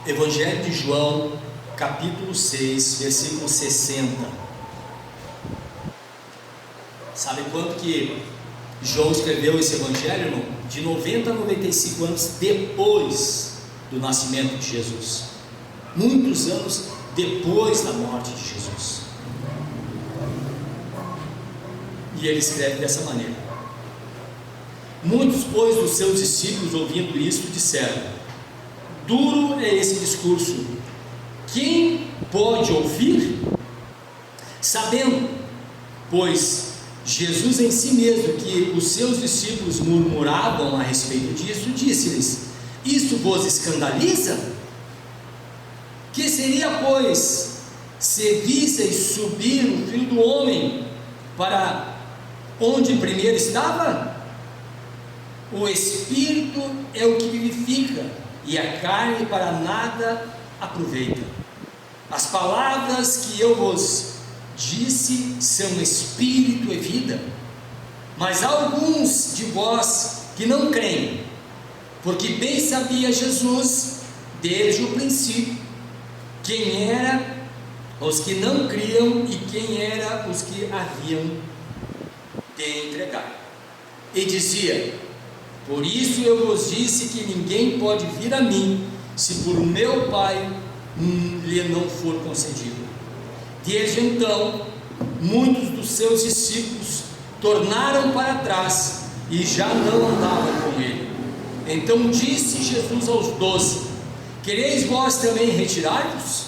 Evangelho de João, capítulo 6, versículo 60. Sabe quanto que João escreveu esse evangelho, irmão? De 90 a 95 anos depois do nascimento de Jesus. Muitos anos depois da morte de Jesus. E ele escreve dessa maneira: muitos, pois, dos seus discípulos, ouvindo isso, disseram: duro é esse discurso, quem pode ouvir? Sabendo, pois, Jesus em si mesmo que os seus discípulos murmuravam a respeito disso, disse-lhes: isto vos escandaliza? Que seria, pois, se visseis subir o Filho do Homem para onde primeiro estava? O Espírito é o que vivifica, e a carne para nada aproveita. As palavras que eu vos disse são Espírito e vida. Mas há alguns de vós que não creem, porque bem sabia Jesus, desde o princípio, quem era os que não criam e quem era os que haviam de entregar. E dizia: por isso eu vos disse que ninguém pode vir a mim, se por meu Pai lhe não for concedido. Desde então, muitos dos seus discípulos tornaram para trás e já não andavam com ele. Então disse Jesus aos 12: quereis vós também retirar-vos?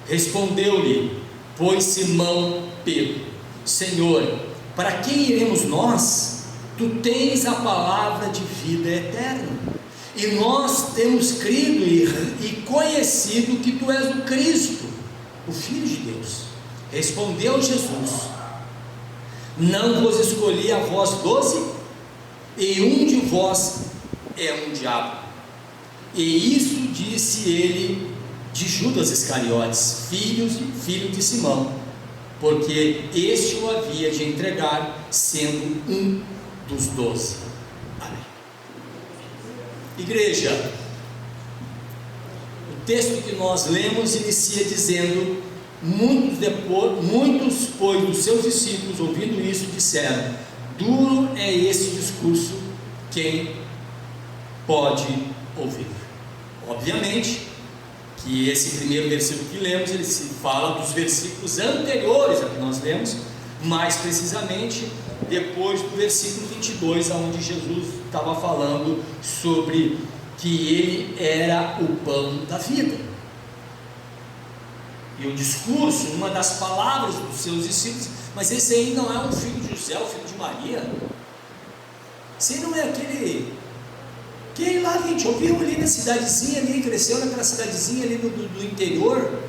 Respondeu-lhe, pois, Simão Pedro: Senhor, para quem iremos nós? Tu tens a palavra de vida eterna, e nós temos crido e conhecido que tu és o Cristo, o Filho de Deus. Respondeu Jesus: não vos escolhi a vós 12, e um de vós é um diabo. E isso disse ele de Judas Iscariotes, filho de Simão, porque este o havia de entregar, sendo um dos 12. Amém. Igreja, o texto que nós lemos inicia dizendo: muitos, pois, dos seus discípulos, ouvindo isso, disseram: duro é esse discurso, quem pode ouvir? Obviamente que esse primeiro versículo que lemos, ele se fala dos versículos anteriores a que nós lemos, mais precisamente depois do versículo 22, onde Jesus estava falando sobre que ele era o pão da vida. E o discurso, uma das palavras dos seus discípulos: mas esse aí não é um filho de José, o filho de Maria? Esse aí não é aquele que lá a gente ouviu ali na cidadezinha, ali cresceu naquela cidadezinha ali do interior,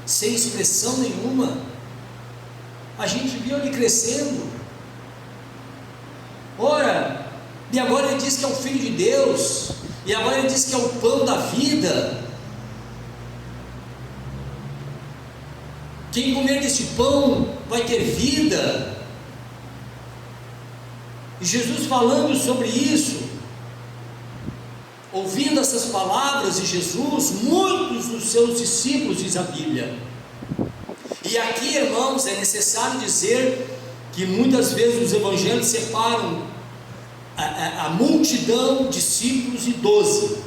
sem expressão nenhuma? A gente viu ele crescendo. Ora, e agora ele diz que é o Filho de Deus, e agora ele diz que é o pão da vida. Quem comer deste pão vai ter vida. E Jesus falando sobre isso, ouvindo essas palavras de Jesus, muitos dos seus discípulos, diz a Bíblia. E aqui, irmãos, é necessário dizer que muitas vezes os evangelhos separam a multidão, discípulos e 12.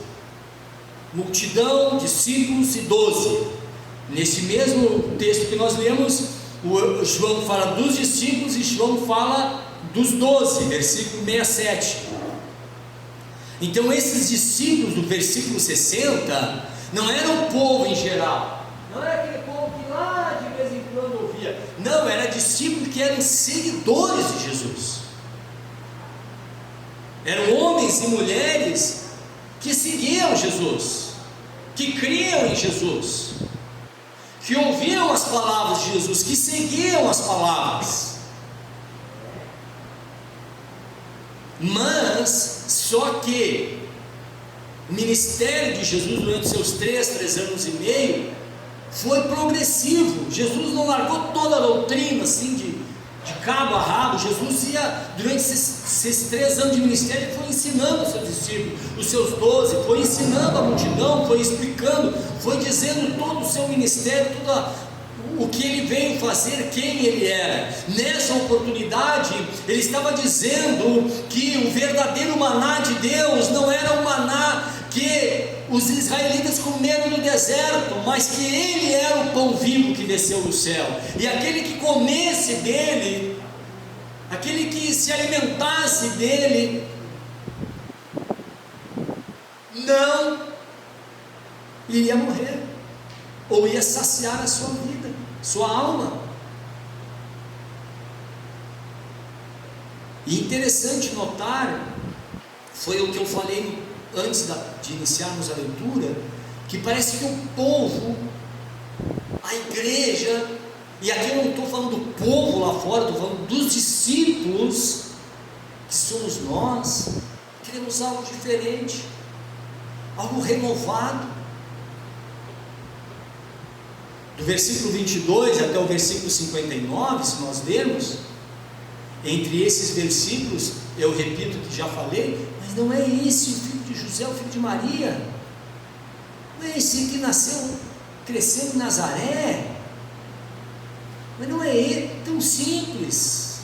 Multidão, discípulos e 12. Nesse mesmo texto que nós lemos, João fala dos discípulos e João fala dos 12, versículo 67. Então esses discípulos do versículo 60 não eram o povo em geral, não era aquele povo que lá de vez em quando ouvia, não, era discípulos que eram seguidores de Jesus, eram homens e mulheres que seguiam Jesus, que criam em Jesus, que ouviam as palavras de Jesus, que seguiam as palavras. Mas, só que o ministério de Jesus durante seus 3 anos e meio foi progressivo. Jesus não largou toda a doutrina assim de cabo a rabo. Jesus ia, durante esses 3 anos de ministério, ele foi ensinando os seus discípulos, os seus 12, foi ensinando a multidão, foi explicando, foi dizendo todo o seu ministério, tudo o que ele veio fazer, quem ele era. Nessa oportunidade, ele estava dizendo que o verdadeiro maná de Deus não era o maná que os israelitas comeram no deserto, mas que ele era o pão vivo que desceu do céu, e aquele que comesse dele, aquele que se alimentasse dele, não iria morrer, ou ia saciar a sua vida, sua alma. E interessante notar, foi o que eu falei antes de iniciarmos a leitura, que parece que o povo, a igreja, e aqui eu não estou falando do povo lá fora, estou falando dos discípulos, que somos nós, queremos algo diferente, algo renovado. Do versículo 22 até o versículo 59, se nós lermos, entre esses versículos, eu repito o que já falei, mas não é esse o filho de José, o filho de Maria, não é esse que nasceu, cresceu em Nazaré, mas não é ele tão simples,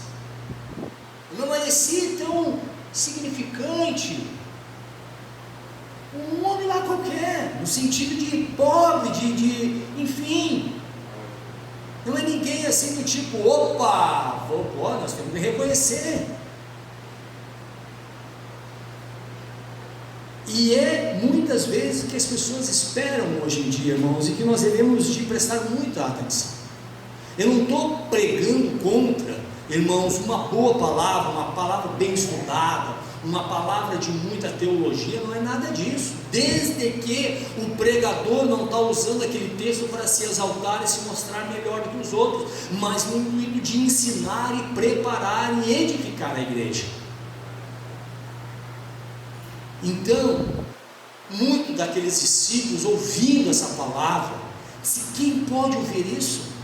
não é esse tão significante, um homem lá qualquer, no sentido de pobre, enfim, não é ninguém assim do tipo, opa, nós temos que reconhecer. E é muitas vezes o que as pessoas esperam hoje em dia, irmãos, e que nós devemos de prestar muita atenção. Eu não estou pregando contra, irmãos, uma boa palavra, uma palavra bem estudada, uma palavra de muita teologia, não é nada disso, desde que o pregador não está usando aquele texto para se exaltar e se mostrar melhor do que os outros, mas no intuito de ensinar e preparar e edificar a igreja. Então, muitos daqueles discípulos ouvindo essa palavra, disse, quem pode ouvir isso?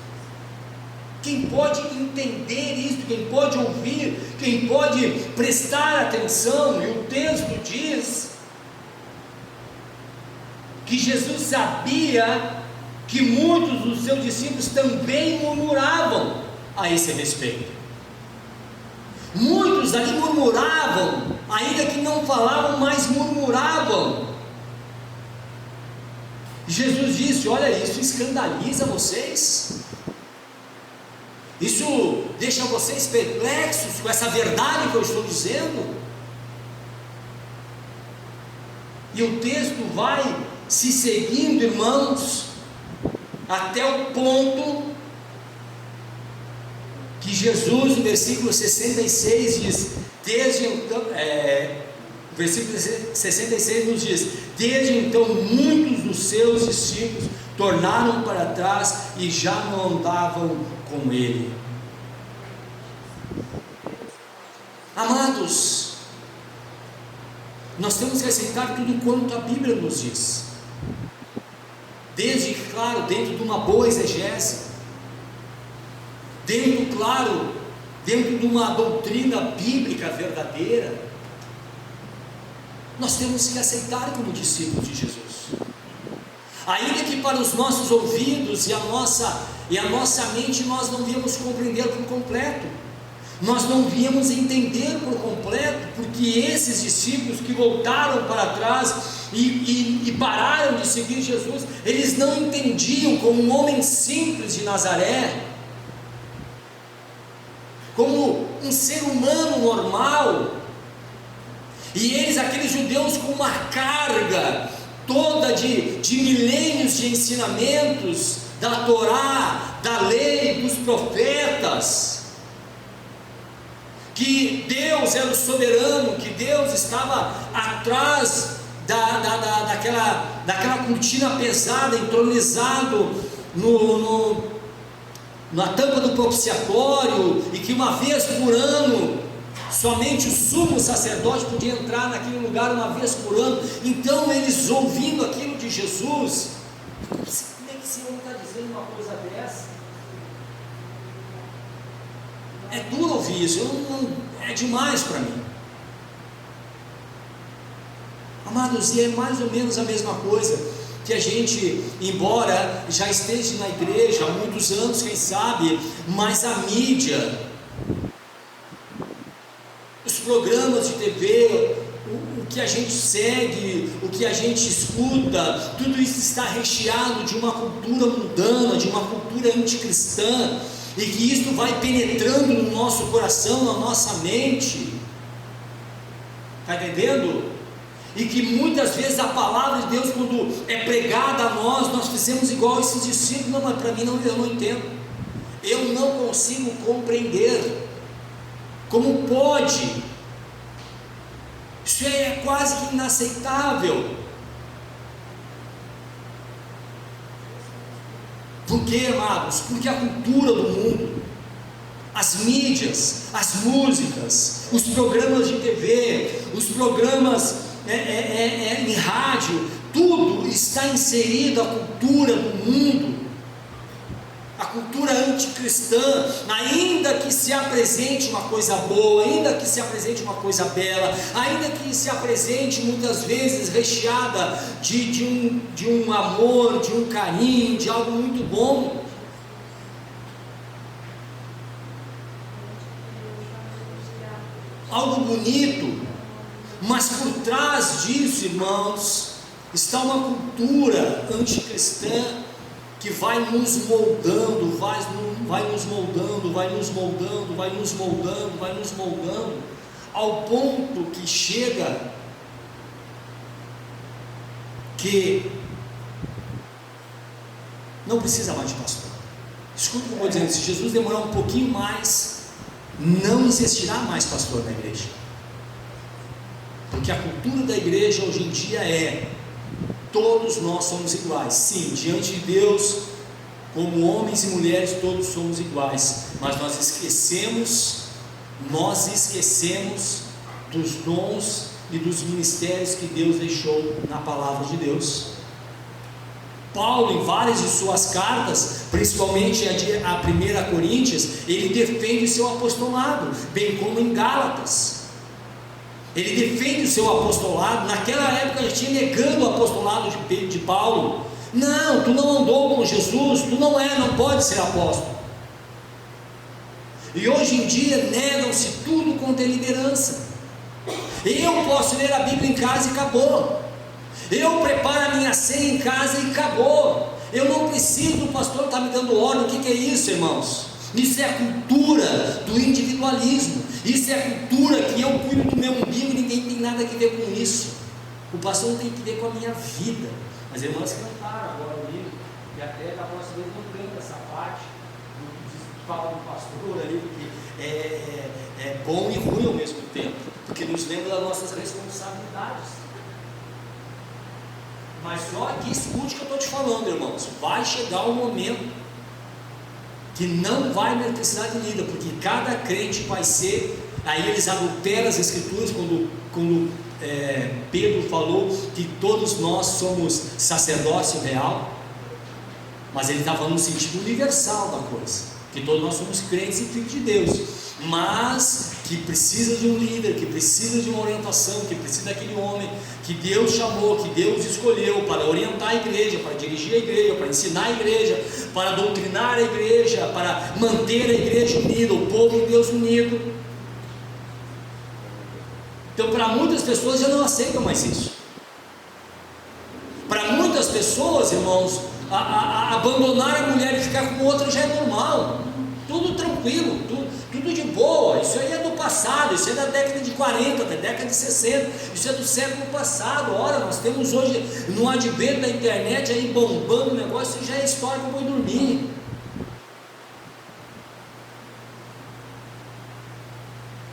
Quem pode entender isso? Quem pode ouvir? Quem pode prestar atenção? E o texto diz que Jesus sabia que muitos dos seus discípulos também murmuravam a esse respeito. Muitos ali murmuravam, ainda que não falavam, mas murmuravam. Jesus disse, olha, isso escandaliza vocês? Isso deixa vocês perplexos com essa verdade que eu estou dizendo? E o texto vai se seguindo, irmãos, até o ponto que Jesus, no versículo 66, diz, desde então, versículo 66 nos diz, desde então muitos dos seus discípulos tornaram para trás e já não andavam com ele. Amados, nós temos que aceitar tudo quanto a Bíblia nos diz, desde, claro, dentro de uma boa exegese, dentro de uma doutrina bíblica verdadeira, nós temos que aceitar como discípulos de Jesus, ainda que para os nossos ouvidos e a nossa mente nós não viemos compreender por completo, nós não viemos entender por completo, porque esses discípulos que voltaram para trás e pararam de seguir Jesus, eles não entendiam como um homem simples de Nazaré, como um ser humano normal, e eles, aqueles judeus, com uma carga toda de milênios de ensinamentos da Torá, da lei, dos profetas, que Deus era o soberano, que Deus estava atrás daquela cortina pesada, entronizado na tampa do propiciatório, e que uma vez por ano somente o sumo sacerdote podia entrar naquele lugar uma vez por ano. Então eles, ouvindo aquilo de Jesus, como é que esse homem está dizendo uma coisa dessa? É duro ouvir isso, é demais para mim. Amados, e é mais ou menos a mesma coisa que a gente, embora já esteja na igreja há muitos anos, quem sabe, mas a mídia, os programas de TV, o que a gente segue, o que a gente escuta, tudo isso está recheado de uma cultura mundana, de uma cultura anticristã, e que isso vai penetrando no nosso coração, na nossa mente, está entendendo? E que muitas vezes a palavra de Deus, quando é pregada a nós fizemos igual esses discípulos. Não, mas para mim não, eu não entendo, eu não consigo compreender, como pode? Isso é quase que inaceitável. Por quê, amados? Porque a cultura do mundo, as mídias, as músicas, os programas de TV, os programas em rádio, tudo está inserido à cultura do mundo, a cultura anticristã. Ainda que se apresente uma coisa boa, ainda que se apresente uma coisa bela, ainda que se apresente muitas vezes recheada de um amor, de um carinho, de algo muito bom, algo bonito, mas por trás disso, irmãos, está uma cultura anticristã que vai nos moldando, vai nos moldando, vai nos moldando, vai nos moldando, vai nos moldando, ao ponto que chega que não precisa mais de pastor. Escuta o que eu vou dizendo: se Jesus demorar um pouquinho mais, não existirá mais pastor na igreja, porque a cultura da igreja hoje em dia é: todos nós somos iguais. Sim, diante de Deus, como homens e mulheres, todos somos iguais, mas nós esquecemos dos dons e dos ministérios que Deus deixou na palavra de Deus. Paulo, em várias de suas cartas, principalmente a 1 Coríntios, ele defende o seu apostolado, bem como em Gálatas. Ele defende o seu apostolado. Naquela época já tinha negando o apostolado de Paulo. Não, tu não andou com Jesus, tu não pode ser apóstolo. E hoje em dia negam-se tudo quanto é liderança. Eu posso ler a Bíblia em casa e acabou. Eu preparo a minha ceia em casa e acabou. Eu não preciso do pastor estar me dando ordem. O que é isso, irmãos? Isso é a cultura do individualismo. Isso é a cultura que eu cuido do meu umbigo e ninguém tem nada a ver com isso. O pastor não tem que ver com a minha vida. As irmãs cantaram agora ali, e até da próxima vez não canta essa parte que fala do pastor ali, porque é bom e ruim ao mesmo tempo, porque nos lembra das nossas responsabilidades. Mas só aqui escute o que eu estou te falando, irmãos. Vai chegar um momento que não vai mais precisar de líder, porque cada crente vai ser. Aí eles adulteram as escrituras quando Pedro falou que todos nós somos sacerdócio real, mas ele está falando no sentido universal da coisa, que todos nós somos crentes e filhos de Deus, mas que precisa de um líder, que precisa de uma orientação, que precisa daquele homem que Deus chamou, que Deus escolheu para orientar a igreja, para dirigir a igreja, para ensinar a igreja, para doutrinar a igreja, para manter a igreja unida, o povo de Deus unido. Então, para muitas pessoas já não aceitam mais isso. Para muitas pessoas, irmãos, abandonar a mulher e ficar com outra já é normal. Tudo tranquilo, tudo de boa. Isso aí é do passado, isso é da década de 40, da década de 60, isso é do século passado. Ora, nós temos hoje, no advento da internet, aí bombando o negócio, isso já é história para eu dormir.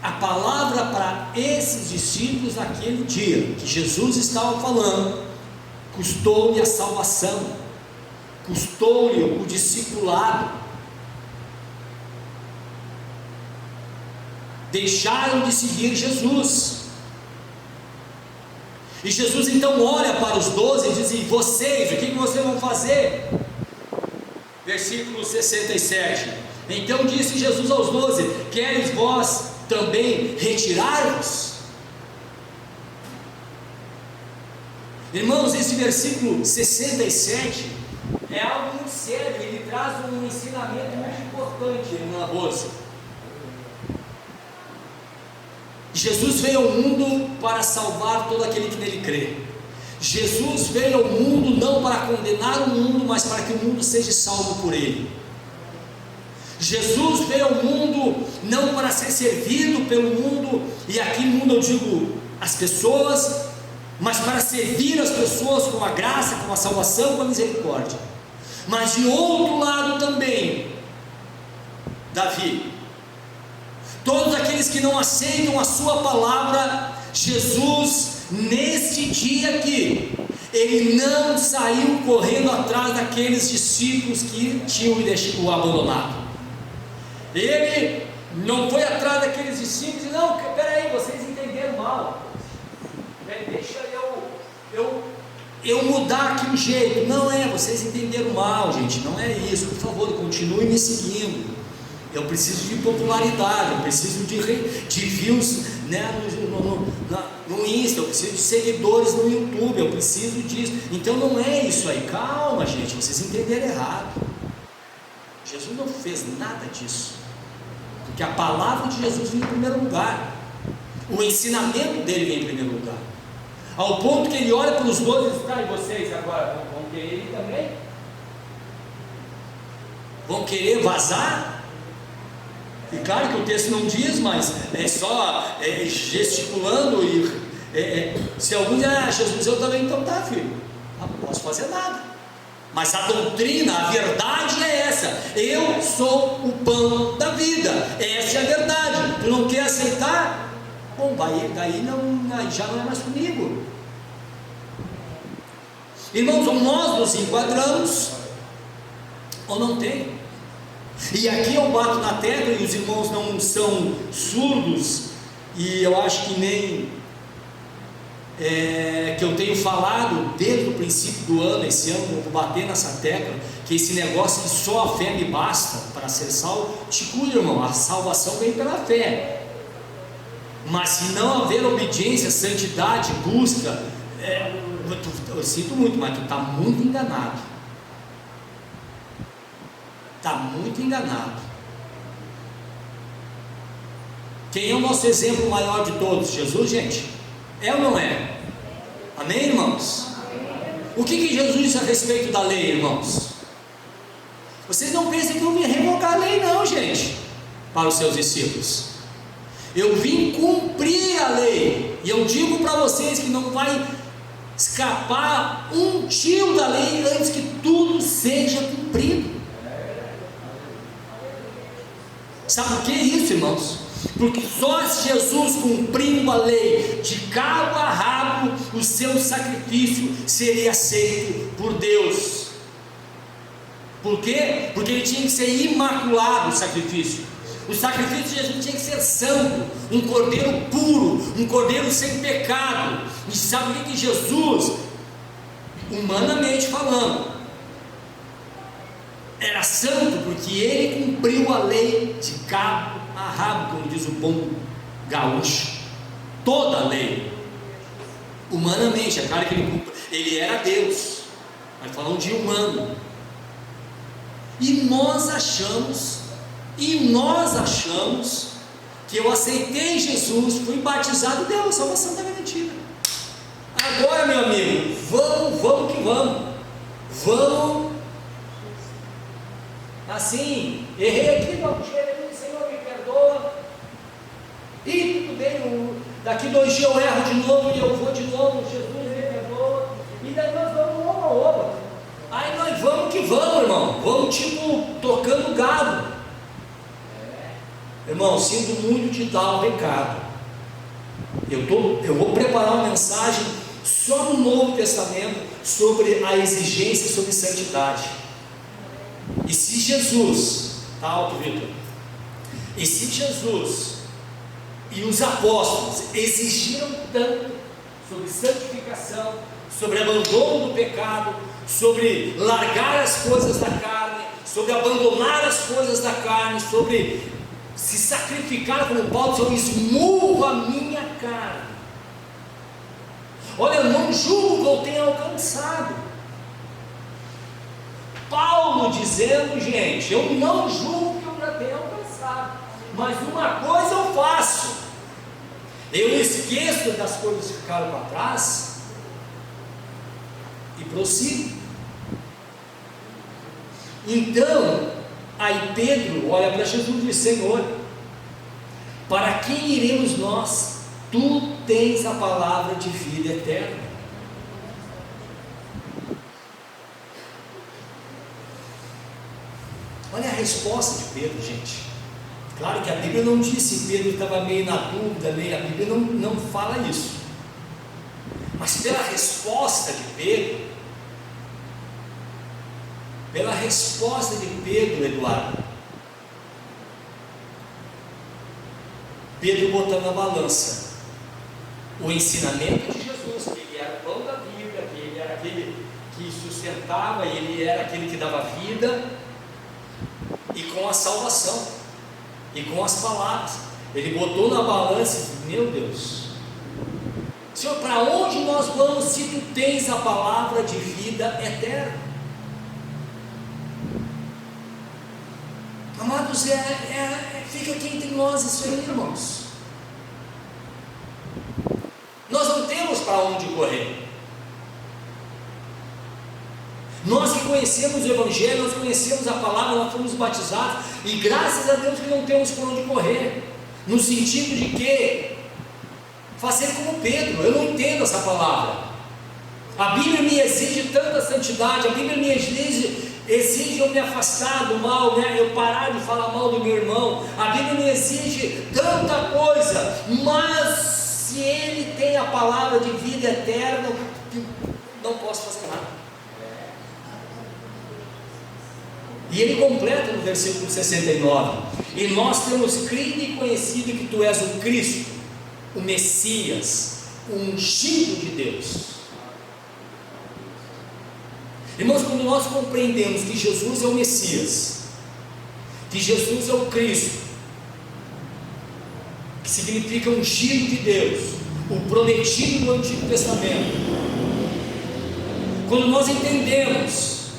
A palavra para esses discípulos naquele dia, que Jesus estava falando, custou-lhe a salvação, custou-lhe o discipulado. Deixaram de seguir Jesus. E Jesus então olha para os 12 e diz: e vocês, o que vocês vão fazer? Versículo 67: Então disse Jesus aos 12: queres vós também retirar-vos? Irmãos, esse versículo 67 é algo muito sério, ele traz um ensinamento muito importante, irmã Rosa. Jesus veio ao mundo para salvar todo aquele que nele crê. Jesus veio ao mundo não para condenar o mundo, mas para que o mundo seja salvo por ele. Jesus veio ao mundo não para ser servido pelo mundo, e aqui no mundo eu digo as pessoas, mas para servir as pessoas com a graça, com a salvação, com a misericórdia. Mas de outro lado também, Davi, todos aqueles que não aceitam a sua palavra, Jesus, neste dia aqui, ele não saiu correndo atrás daqueles discípulos que tinham o abandonado. Ele não foi atrás daqueles discípulos e não, peraí, vocês entenderam mal, deixa eu mudar aqui o jeito. Não vocês entenderam mal, gente, não é isso. Por favor, continue me seguindo. Eu preciso de popularidade, eu preciso de views, né, no Insta, eu preciso de seguidores no YouTube, eu preciso disso. Então não é isso aí. Calma, gente, vocês entenderam errado. Jesus não fez nada disso, porque a palavra de Jesus vem em primeiro lugar, o ensinamento dele vem em primeiro lugar, ao ponto que ele olha para os 12 e diz: e vocês agora vão querer ir também? Vão querer vazar? E claro que o texto não diz, mas é só gesticulando, e se algum dizer: Jesus, eu também, então tá, filho, não posso fazer nada. Mas a doutrina, a verdade é essa: eu sou o pão da vida, essa é a verdade. Tu não quer aceitar? Bom, daí já não é mais comigo. Irmãos, ou nós nos enquadramos, ou não tem. E aqui eu bato na tecla, e os irmãos não são surdos, e eu acho que nem que eu tenho falado desde o princípio do ano. Esse ano eu vou bater nessa tecla, que esse negócio que só a fé me basta para ser salvo, te cuida, irmão, a salvação vem pela fé. Mas se não haver obediência, santidade, busca, eu sinto muito, mas tu está muito enganado. Está muito enganado. Quem é o nosso exemplo maior de todos? Jesus, gente. É ou não é? Amém, irmãos? O que Jesus disse a respeito da lei, irmãos? Vocês não pensem que eu vim revogar a lei, não, gente, para os seus discípulos. Eu vim cumprir a lei. E eu digo para vocês que não vai escapar um tio da lei antes que tudo seja cumprido. Sabe por que isso, irmãos? Porque só Jesus cumprindo a lei de cabo a rabo, o seu sacrifício seria aceito por Deus. Por quê? Porque ele tinha que ser imaculado, o sacrifício. O sacrifício de Jesus tinha que ser santo, um cordeiro puro, um cordeiro sem pecado. E sabe o que Jesus, humanamente falando, era santo? Porque ele cumpriu a lei de cabo a rabo, como diz o bom gaúcho. Toda a lei, humanamente. É claro que ele era Deus, mas falando de humano. E nós achamos que eu aceitei Jesus, fui batizado, deu, a salvação está garantida. Agora, meu amigo, vamos que vamos, assim, errei aqui, Senhor, me perdoa, e tudo bem, daqui 2 dias eu erro de novo, e eu vou de novo, Jesus me perdoa, e daí nós vamos oba. Aí nós vamos que vamos, irmão, vamos tipo tocando gado. Irmão, sinto muito te dar um recado. Eu vou preparar uma mensagem só no Novo Testamento sobre a exigência sobre santidade. E se Jesus, tá alto, Vitor? E se Jesus e os apóstolos exigiram tanto sobre santificação, sobre abandono do pecado, sobre largar as coisas da carne, sobre abandonar as coisas da carne, sobre se sacrificar, como Paulo diz: eu esmurro a minha carne. Olha, eu não julgo que eu tenha alcançado. Paulo dizendo, gente, eu não julgo que eu já tenha alcançado, mas uma coisa eu faço: eu esqueço das coisas que ficaram para trás e prossigo. Então, aí Pedro olha para Jesus e diz: Senhor, para quem iremos nós? Tu tens a palavra de vida eterna. Olha a resposta de Pedro, gente. Claro que a Bíblia não disse que Pedro estava meio na dúvida, a Bíblia não fala isso. Mas pela resposta de Pedro, Eduardo, Pedro botando na balança o ensinamento de Jesus, que ele era o pão da vida, que ele era aquele que sustentava, ele era aquele que dava vida, e com a salvação, e com as palavras, ele botou na balança e disse: meu Deus, Senhor, para onde nós vamos se tu tens a palavra de vida eterna? Amados, fica aqui entre nós isso aí, irmãos. Nós não temos para onde correr. Nós que conhecemos o Evangelho, nós conhecemos a palavra, nós fomos batizados, e graças a Deus que não temos para onde correr, no sentido de que fazer como Pedro. Eu não entendo essa palavra. A Bíblia me exige tanta santidade, a Bíblia me exige eu me afastar do mal, eu parar de falar mal do meu irmão. A Bíblia me exige tanta coisa, mas se ele tem a palavra de vida eterna, eu não posso fazer nada. E ele completa no versículo 69: e nós temos crido e conhecido que tu és o Cristo, o Messias, o ungido de Deus. Irmãos, quando nós compreendemos que Jesus é o Messias, que Jesus é o Cristo, que significa ungido de Deus, o prometido do Antigo Testamento, quando nós entendemos,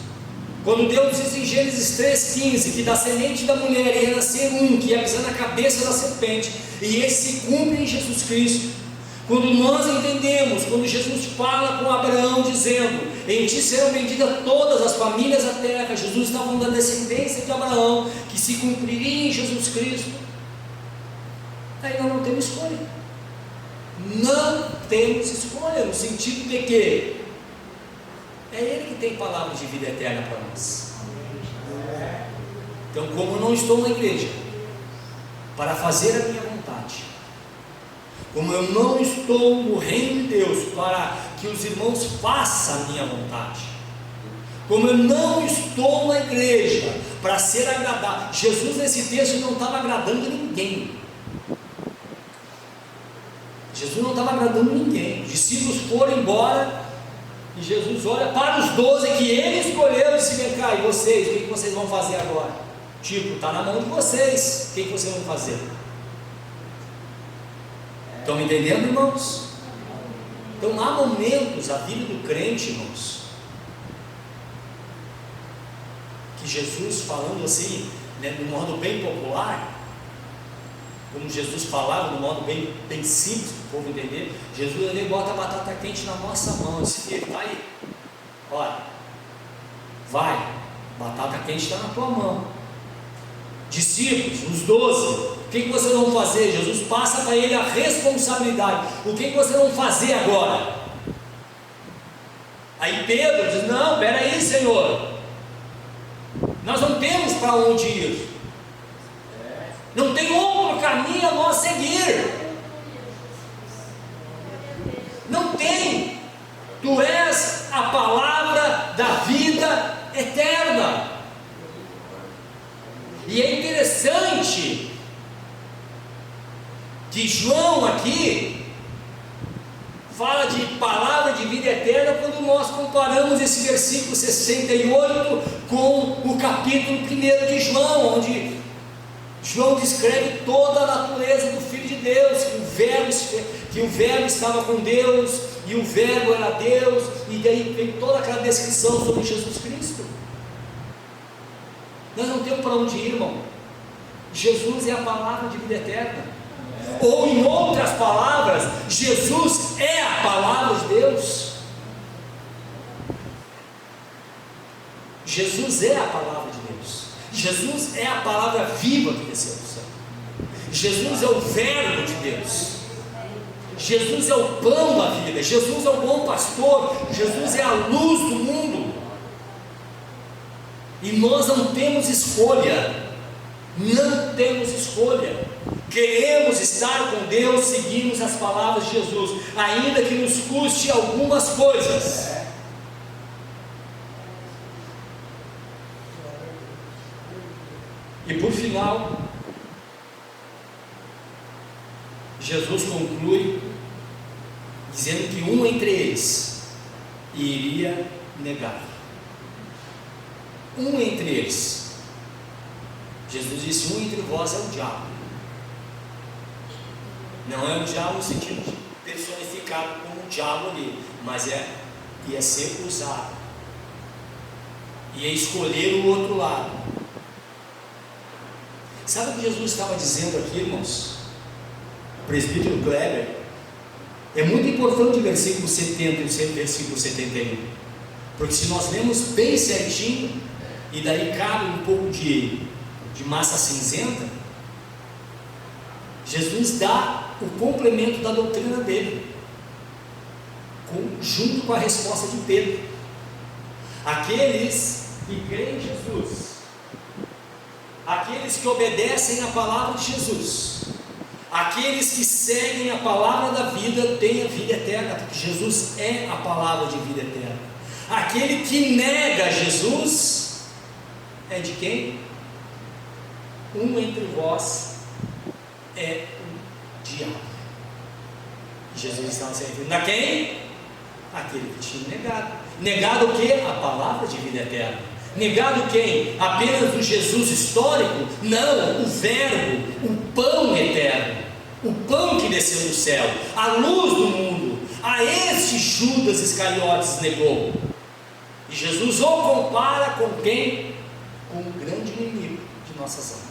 quando Deus diz em Gênesis 3,15 que da semente da mulher ia nascer que ia pisar na cabeça da serpente, e esse se cumpre em Jesus Cristo. Quando nós entendemos, quando Jesus fala com Abraão dizendo: em ti serão benditas todas as famílias da terra, Jesus está falando da descendência de Abraão, que se cumpriria em Jesus Cristo. Aí nós não temos escolha. Não temos escolha, no sentido de que é Ele que tem palavra de vida eterna para nós. Então, como eu não estou na igreja para fazer a minha vontade, como eu não estou no reino de Deus para que os irmãos façam a minha vontade, como eu não estou na igreja para ser agradável, Jesus nesse texto não estava agradando ninguém. Jesus não estava agradando ninguém. Os discípulos foram embora e Jesus olha para os 12 que ele escolheu e disse: vem cá, e vocês, o que vocês vão fazer agora? Tipo, está na mão de vocês, o que vocês vão fazer? Estão me entendendo, irmãos? Então há momentos, a vida do crente, irmãos, que Jesus, falando assim, de um modo bem popular, como Jesus falava, de um modo bem simples para o povo entender, Jesus ali bota a batata quente na nossa mão, disse: filho, está aí, olha, vai, batata quente está na tua mão. Discípulos, os 12, o que vocês vão fazer? Jesus passa para ele a responsabilidade. O que vocês vão fazer agora? Aí Pedro diz: não, peraí, Senhor, nós não temos para onde ir, não tem outro caminho a nós seguir, não tem. Tu és a palavra da vida eterna. E é interessante que João aqui fala de palavra de vida eterna quando nós comparamos esse versículo 68 com o capítulo 1 de João, onde João descreve toda a natureza do Filho de Deus, que o verbo estava com Deus, e o verbo era Deus, e daí vem toda aquela descrição sobre Jesus Cristo. Nós não temos para onde ir, irmão. Jesus é a palavra de vida eterna, ou em outras palavras, Jesus é a palavra de Deus. Jesus é a palavra de Deus. Jesus é a palavra viva que desceu do céu. Jesus é o verbo de Deus. Jesus é o pão da vida. Jesus é o bom pastor. Jesus é a luz do mundo. E nós não temos escolha. Não temos escolha. Queremos estar com Deus, seguimos as palavras de Jesus, ainda que nos custe algumas coisas. E por final, Jesus conclui dizendo que um entre eles iria negar. Um entre eles. Jesus disse: um entre vós é o diabo. Não é o diabo no sentido de personificado como o diabo ali, mas ia ser usado, ia escolher o outro lado. Sabe o que Jesus estava dizendo aqui, irmãos? O presbítero Kleber, é muito importante o versículo 70 e o versículo 71, porque se nós lemos bem certinho, e daí cabe um pouco de massa cinzenta, Jesus dá o complemento da doutrina dele, junto com a resposta de Pedro. Aqueles que creem em Jesus, aqueles que obedecem a palavra de Jesus, aqueles que seguem a palavra da vida, têm a vida eterna, porque Jesus é a palavra de vida eterna. Aquele que nega Jesus é de quem? Um entre vós é o diabo. Jesus estava se referindo a quem? Aquele que tinha negado. Negado o que? A palavra de vida eterna. Negado quem? Apenas o Jesus histórico? Não, o verbo, o pão eterno, o pão que desceu do céu, a luz do mundo. A este Judas Iscariotes negou. E Jesus o compara com quem? Com o grande inimigo de nossas almas.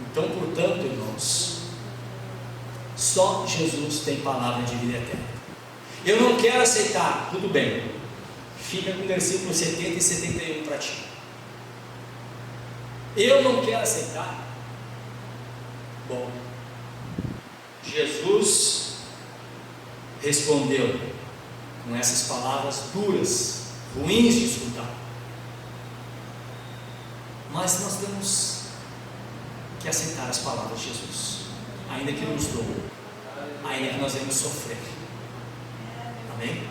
Então, portanto, irmãos, só Jesus tem palavra de vida eterna. Eu não quero aceitar, tudo bem, fica com o versículo 70 e 71 para ti. Eu não quero aceitar. Bom, Jesus respondeu com essas palavras duras, ruins de escutar, mas nós temos que aceitar as palavras de Jesus, ainda que nos doam, ainda que nós venhamos sofrer. Amém?